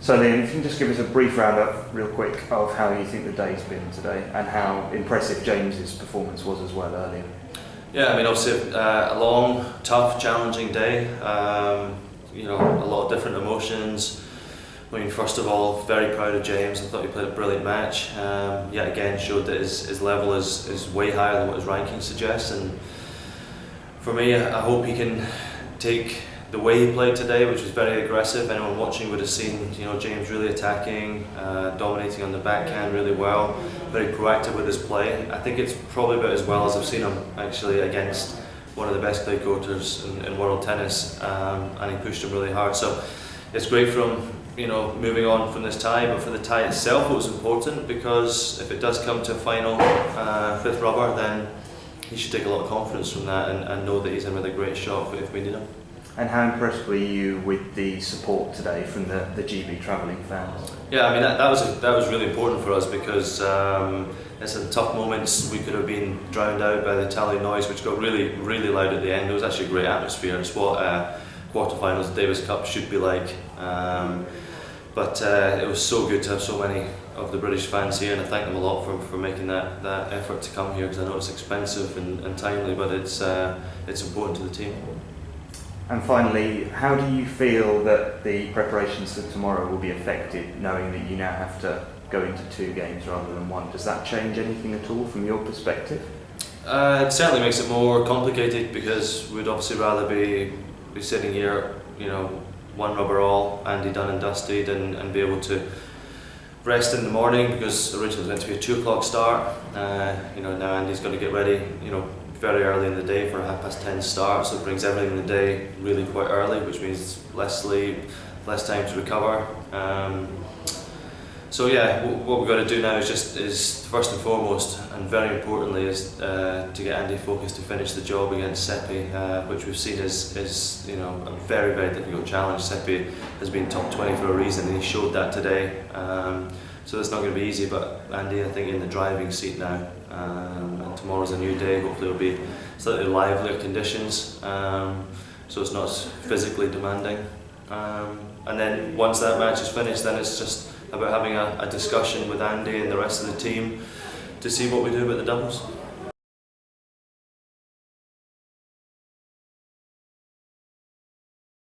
So Liam, if you can just give us a brief roundup real quick of how you think the day's been today and how impressive James's performance was as well earlier. Yeah, I mean obviously a long, tough, challenging day. A lot of different emotions. I mean, first of all, very proud of James. I thought he played a brilliant match. Yet again, showed that his level is way higher than what his ranking suggests. And for me, I hope he can take the way he played today, which was very aggressive. Anyone watching would have seen, James really attacking, dominating on the backhand really well, very proactive with his play. I think it's probably about as well as I've seen him actually against one of the best clay courters in world tennis, and he pushed him really hard. So it's great for him, moving on from this tie. But for the tie itself, it was important because if it does come to a final, fifth rubber, then he should take a lot of confidence from that and know that he's in with a great shot if we need him. And how impressed were you with the support today from the GB travelling fans? Yeah, I mean that was really important for us because it's in tough moments we could have been drowned out by the Italian noise, which got really, really loud at the end. It was actually a great atmosphere. It's what quarterfinals of Davis Cup should be like. But it was so good to have so many of the British fans here, and I thank them a lot for making that effort to come here, because I know it's expensive and timely, but it's important to the team. And finally, how do you feel that the preparations for tomorrow will be affected, knowing that you now have to go into 2 games rather than 1? Does that change anything at all from your perspective? It certainly makes it more complicated, because we'd obviously rather be sitting here, 1 rubber all, Andy done and dusted, and be able to rest in the morning, because originally it was meant to be a 2 o'clock start. Now Andy's got to get ready, very early in the day for a 10:30 start, so it brings everything in the day really quite early, which means less sleep, less time to recover. So yeah, what we've got to do now is first and foremost, and very importantly, is to get Andy focused to finish the job against Seppi, which we've seen is a very, very difficult challenge. Seppi has been top 20 for a reason, and he showed that today. So it's not going to be easy, but Andy, I think, in the driving seat now, and tomorrow's a new day. Hopefully it'll be slightly livelier conditions, so it's not as physically demanding. And then once that match is finished, then it's just about having a discussion with Andy and the rest of the team to see what we do about the doubles.